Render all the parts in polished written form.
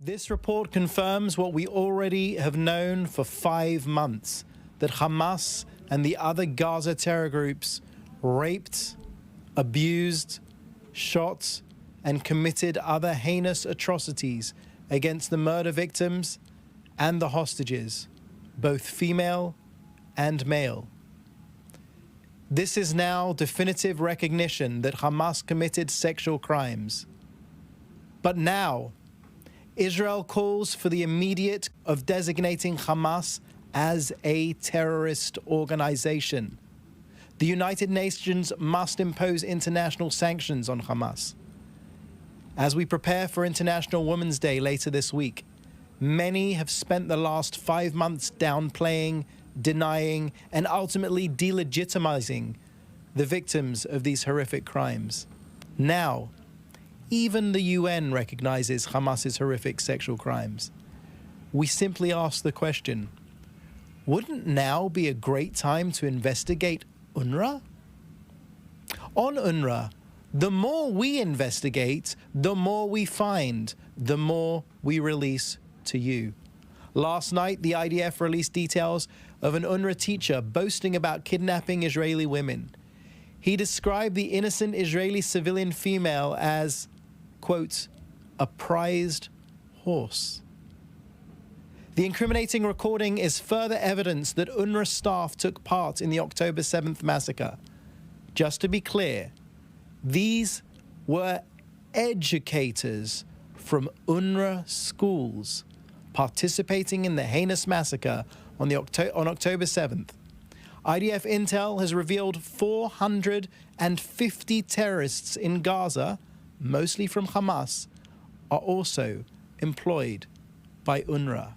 This report confirms what we already have known for 5 months, that Hamas and the other Gaza terror groups raped, abused, shot, and committed other heinous atrocities against the murder victims and the hostages, both female and male. This is now definitive recognition that Hamas committed sexual crimes. But now, Israel calls for the immediate of designating Hamas as a terrorist organization. The United Nations must impose international sanctions on Hamas. As we prepare for International Women's Day later this week, many have spent the last 5 months downplaying, denying, and ultimately delegitimizing the victims of these horrific crimes. Now, even the UN recognizes Hamas's horrific sexual crimes. We simply ask the question, wouldn't now be a great time to investigate UNRWA? On UNRWA, the more we investigate, the more we find, the more we release to you. Last night, the IDF released details of an UNRWA teacher boasting about kidnapping Israeli women. He described the innocent Israeli civilian female as, quote, a prized horse. The incriminating recording is further evidence that UNRWA staff took part in the October 7th massacre. Just to be clear, these were educators from UNRWA schools participating in the heinous massacre on October 7th. IDF intel has revealed 450 terrorists in Gaza, mostly from Hamas, are also employed by UNRWA.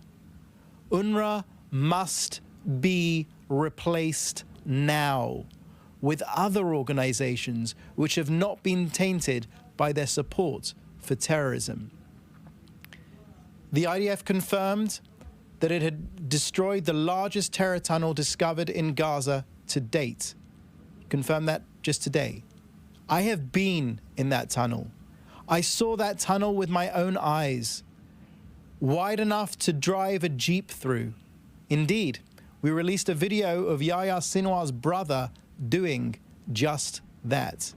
UNRWA must be replaced now with other organizations which have not been tainted by their support for terrorism. The IDF confirmed that it had destroyed the largest terror tunnel discovered in Gaza to date. Confirmed that just today. I have been in that tunnel. I saw that tunnel with my own eyes, wide enough to drive a jeep through. Indeed, we released a video of Yahya Sinwar's brother doing just that.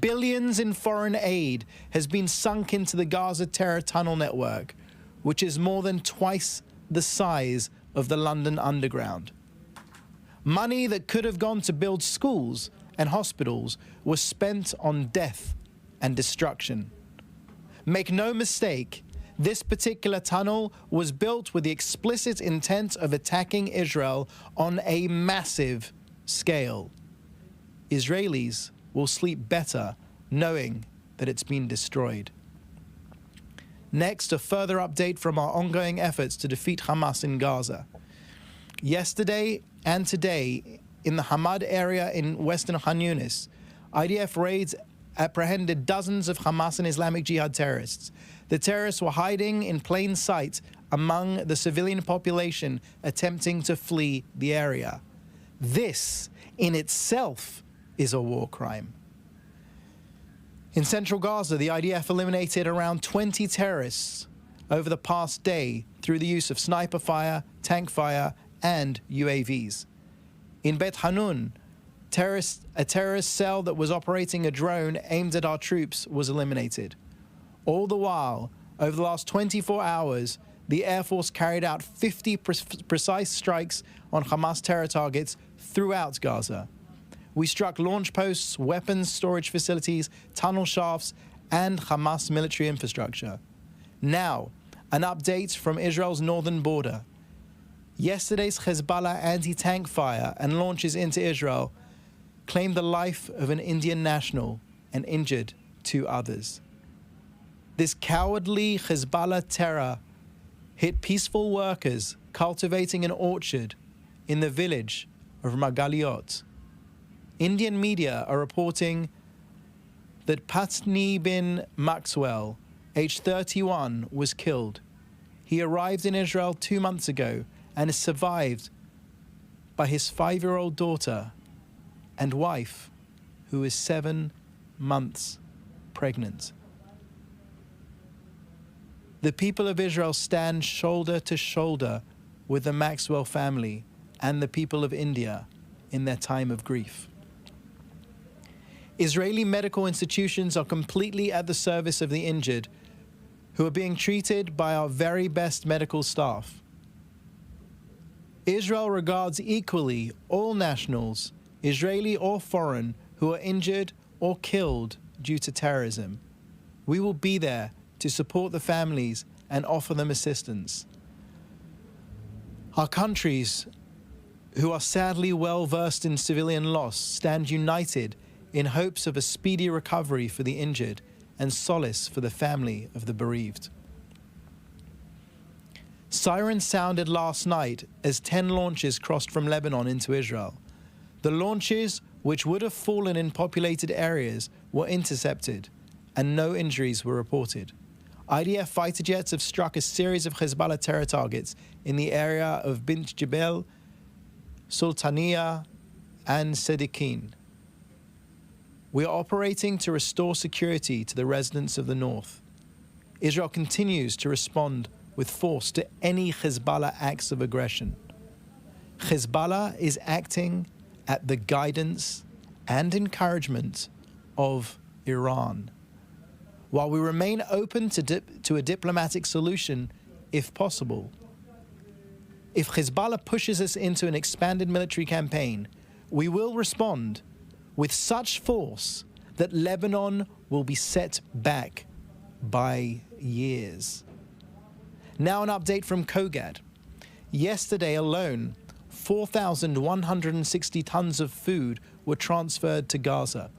Billions in foreign aid has been sunk into the Gaza terror tunnel network, which is more than twice the size of the London Underground. Money that could have gone to build schools and hospitals was spent on death and destruction. Make no mistake, this particular tunnel was built with the explicit intent of attacking Israel on a massive scale. Israelis will sleep better knowing that it's been destroyed. Next, a further update from our ongoing efforts to defeat Hamas in Gaza. Yesterday and today, in the Hamad area in western Khan Yunis, IDF raids apprehended dozens of Hamas and Islamic Jihad terrorists. The terrorists were hiding in plain sight among the civilian population attempting to flee the area. This, in itself, is a war crime. In central Gaza, the IDF eliminated around 20 terrorists over the past day through the use of sniper fire, tank fire, and UAVs. In Bet Hanun, a terrorist cell that was operating a drone aimed at our troops was eliminated. All the while, over the last 24 hours, the Air Force carried out 50 precise strikes on Hamas terror targets throughout Gaza. We struck launch posts, weapons storage facilities, tunnel shafts, and Hamas military infrastructure. Now, an update from Israel's northern border. Yesterday's Hezbollah anti-tank fire and launches into Israel claimed the life of an Indian national and injured 2 others. This cowardly Hezbollah terror hit peaceful workers cultivating an orchard in the village of Magaliot. Indian media are reporting that Patni bin Maxwell, aged 31, was killed. He arrived in Israel 2 months ago and is survived by his 5-year-old daughter and wife, who is 7 months pregnant. The people of Israel stand shoulder to shoulder with the Maxwell family and the people of India in their time of grief. Israeli medical institutions are completely at the service of the injured, who are being treated by our very best medical staff. Israel regards equally all nationals, Israeli or foreign, who are injured or killed due to terrorism. We will be there to support the families and offer them assistance. Our countries, who are sadly well versed in civilian loss, stand united in hopes of a speedy recovery for the injured and solace for the family of the bereaved. Sirens sounded last night as 10 launches crossed from Lebanon into Israel. The launches, which would have fallen in populated areas, were intercepted and no injuries were reported. IDF fighter jets have struck a series of Hezbollah terror targets in the area of Bint Jebel, Sultaniya, and Sedikin. We are operating to restore security to the residents of the north. Israel continues to respond with force to any Hezbollah acts of aggression. Hezbollah is acting at the guidance and encouragement of Iran. While we remain open to a diplomatic solution, if possible, if Hezbollah pushes us into an expanded military campaign, we will respond with such force that Lebanon will be set back by years. Now an update from Kogad. Yesterday alone, 4,160 tons of food were transferred to Gaza.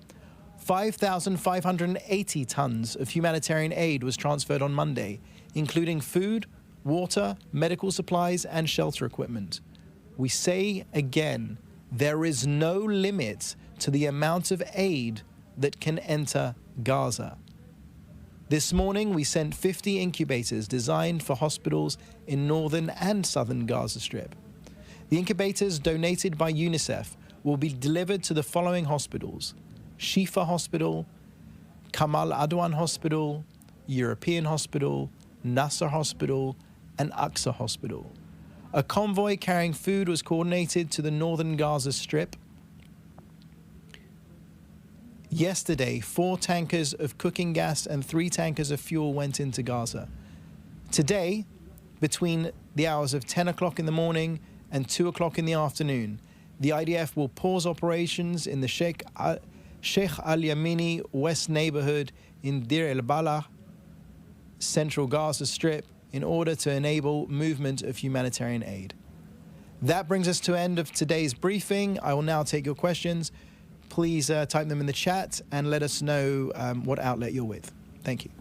5,580 tons of humanitarian aid was transferred on Monday, including food, water, medical supplies, and shelter equipment. We say again, there is no limit to the amount of aid that can enter Gaza. This morning, we sent 50 incubators designed for hospitals in northern and southern Gaza Strip. The incubators donated by UNICEF will be delivered to the following hospitals: Shifa Hospital, Kamal Adwan Hospital, European Hospital, Nasser Hospital, and Aqsa Hospital. A convoy carrying food was coordinated to the northern Gaza Strip. Yesterday, 4 tankers of cooking gas and 3 tankers of fuel went into Gaza. Today, between the hours of 10 o'clock in the morning and 2 o'clock in the afternoon, the IDF will pause operations in the Sheikh Al-Yamini West neighborhood in Deir el-Balah, central Gaza Strip, in order to enable movement of humanitarian aid. That brings us to the end of today's briefing. I will now take your questions. Please type them in the chat and let us know what outlet you're with. Thank you.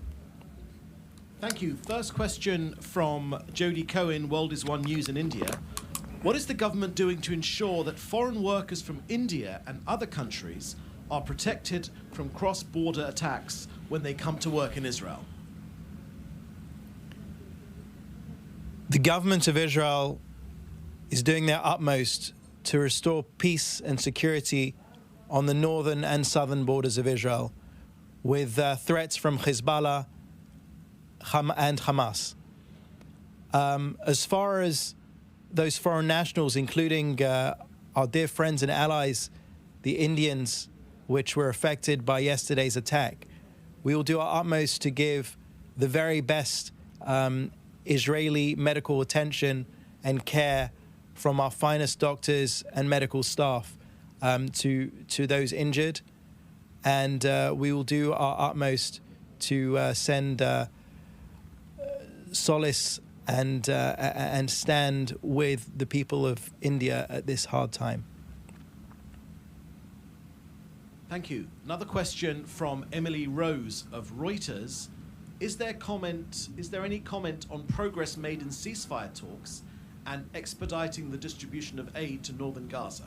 Thank you. First question from Jody Cohen, World is One News in India. What is the government doing to ensure that foreign workers from India and other countries are protected from cross-border attacks when they come to work in Israel? The government of Israel is doing their utmost to restore peace and security on the northern and southern borders of Israel, with threats from Hezbollah and Hamas. As far as those foreign nationals, including our dear friends and allies, the Indians, which were affected by yesterday's attack, we will do our utmost to give the very best Israeli medical attention and care from our finest doctors and medical staff to those injured, and we will do our utmost to send solace and stand with the people of India at this hard time. Thank you. Another question from Emily Rose of Reuters. Is there any comment on progress made in ceasefire talks and expediting the distribution of aid to northern Gaza?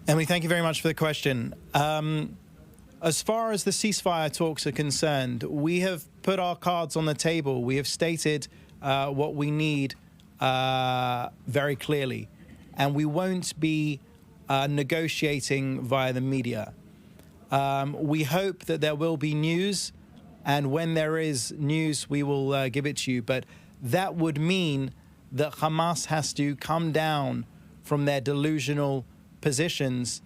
Emily, thank you very much for the question. As far as the ceasefire talks are concerned, we have put our cards on the table. We have stated what we need very clearly, and we won't be negotiating via the media. We hope that there will be news And when there is news, we will give it to you. But that would mean that Hamas has to come down from their delusional positions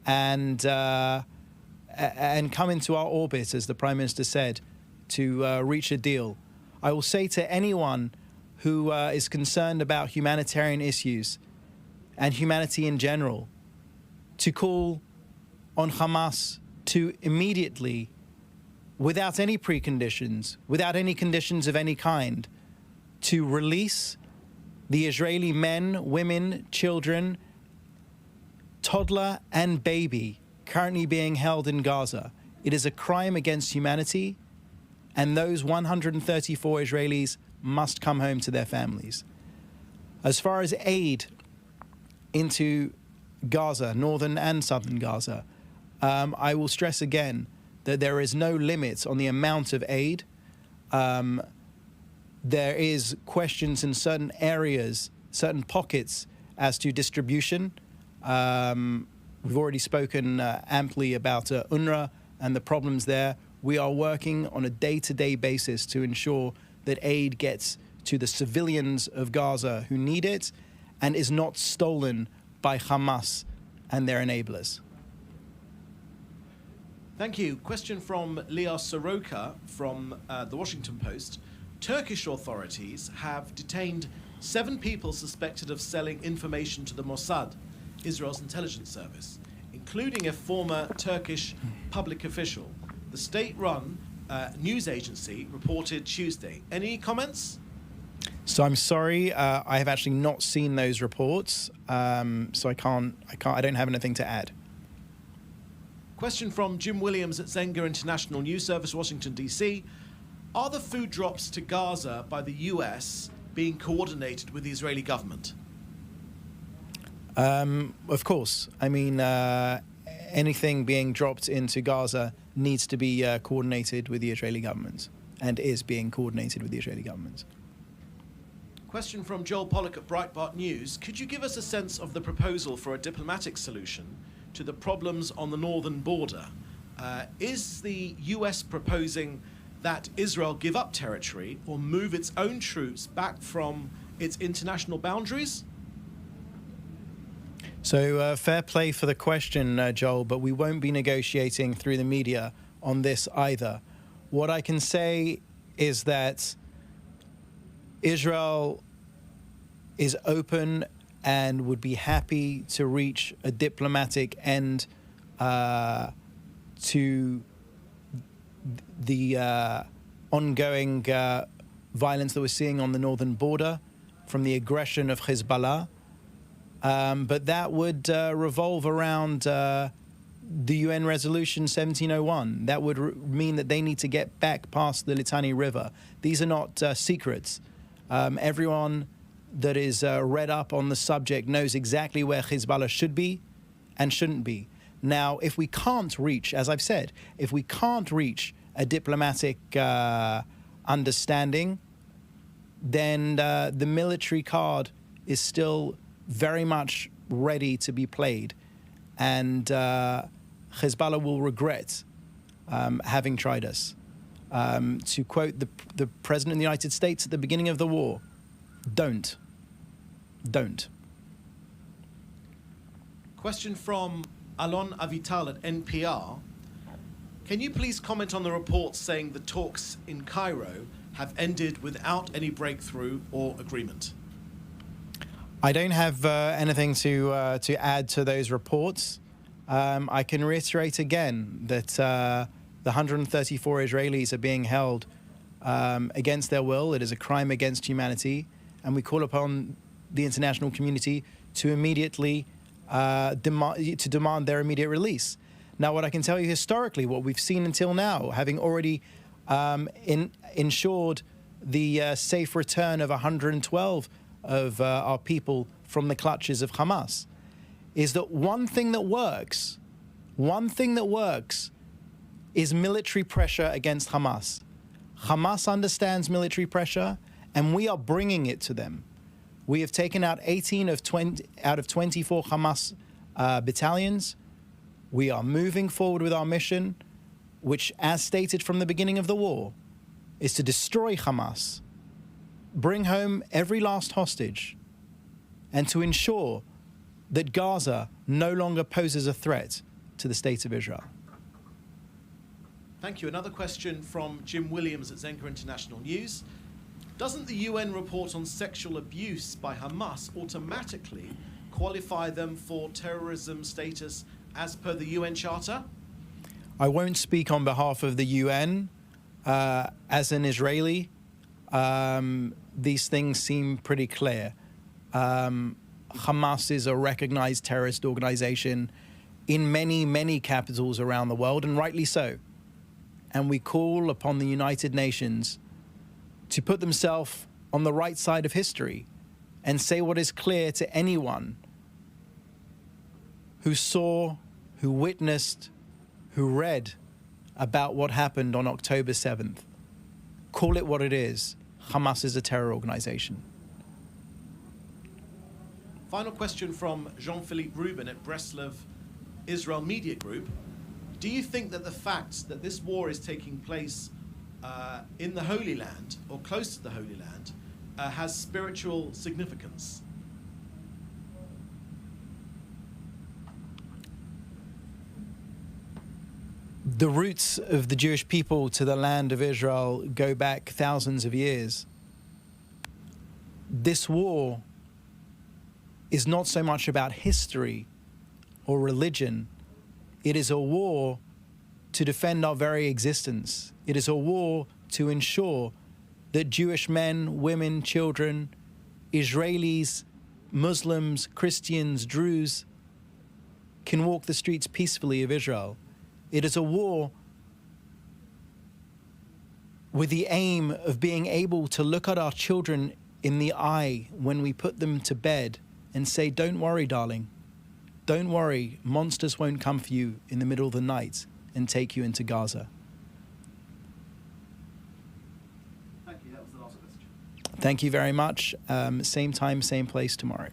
and come into our orbit, as the Prime Minister said, to reach a deal. I will say to anyone who is concerned about humanitarian issues and humanity in general, to call on Hamas to immediately, without any preconditions, without any conditions of any kind, to release the Israeli men, women, children, toddler and baby currently being held in Gaza. It is a crime against humanity, and those 134 Israelis must come home to their families. As far as aid into Gaza, northern and southern Gaza, I will stress again that there is no limit on the amount of aid. There is questions in certain areas, certain pockets as to distribution. We've already spoken amply about UNRWA and the problems there. We are working on a day-to-day basis to ensure that aid gets to the civilians of Gaza who need it and is not stolen by Hamas and their enablers. Thank you. Question from Leah Soroka from the Washington Post. Turkish authorities have detained 7 people suspected of selling information to the Mossad, Israel's intelligence service, including a former Turkish public official. The state-run news agency reported Tuesday. Any comments? So I'm sorry, I have actually not seen those reports, so I don't have anything to add. Question from Jim Williams at Zenga International News Service, Washington, D.C. Are the food drops to Gaza by the US being coordinated with the Israeli government? Of course. I mean, anything being dropped into Gaza needs to be coordinated with the Israeli government, and is being coordinated with the Israeli government. Question from Joel Pollack at Breitbart News. Could you give us a sense of the proposal for a diplomatic solution to the problems on the northern border? Is the US proposing that Israel give up territory or move its own troops back from its international boundaries? So fair play for the question, Joel, but we won't be negotiating through the media on this either. What I can say is that Israel is open and would be happy to reach a diplomatic end to the ongoing violence that we're seeing on the northern border from the aggression of Hezbollah. But that would revolve around the UN Resolution 1701. That would mean that they need to get back past the Litani River. These are not secrets. Everyone that is read up on the subject knows exactly where Hezbollah should be and shouldn't be. Now, if we can't reach, as I've said, if we can't reach a diplomatic understanding, then the military card is still very much ready to be played. And Hezbollah will regret having tried us. To quote the President of the United States at the beginning of the war, don't. Question from Alon Avital at NPR. Can you please comment on the reports saying the talks in Cairo have ended without any breakthrough or agreement? I don't have anything to add to those reports. I can reiterate again that the 134 Israelis are being held against their will. It is a crime against humanity, and we call upon the international community to immediately demand their immediate release. Now, what I can tell you historically, what we've seen until now, having already ensured the safe return of 112 of our people from the clutches of Hamas, is that one thing that works is military pressure against Hamas. Hamas understands military pressure, and we are bringing it to them. We have taken out 18 out of 24 Hamas battalions. We are moving forward with our mission. which, as stated from the beginning of the war, is to destroy Hamas, bring home every last hostage, and to ensure that Gaza no longer poses a threat to the state of Israel. Thank you. Another question from Jim Williams at Zenka International News. Doesn't the UN report on sexual abuse by Hamas automatically qualify them for terrorism status as per the UN Charter? I won't speak on behalf of the UN. As an Israeli, these things seem pretty clear. Hamas is a recognized terrorist organization in many, many capitals around the world, and rightly so. And we call upon the United Nations to put themselves on the right side of history and say what is clear to anyone who saw, who witnessed, who read about what happened on October 7th. Call it what it is. Hamas is a terror organization. Final question from Jean-Philippe Rubin at Breslov Israel Media Group. Do you think that the fact that this war is taking place in the Holy Land, or close to the Holy Land, has spiritual significance? The roots of the Jewish people to the land of Israel go back thousands of years. This war is not so much about history or religion. It is a war to defend our very existence. It is a war to ensure that Jewish men, women, children, Israelis, Muslims, Christians, Druze can walk the streets peacefully of Israel. It is a war with the aim of being able to look at our children in the eye when we put them to bed and say, don't worry, darling. Don't worry, monsters won't come for you in the middle of the night and take you into Gaza. Thank you. That was the last question. Thank you very much. Same time, same place tomorrow.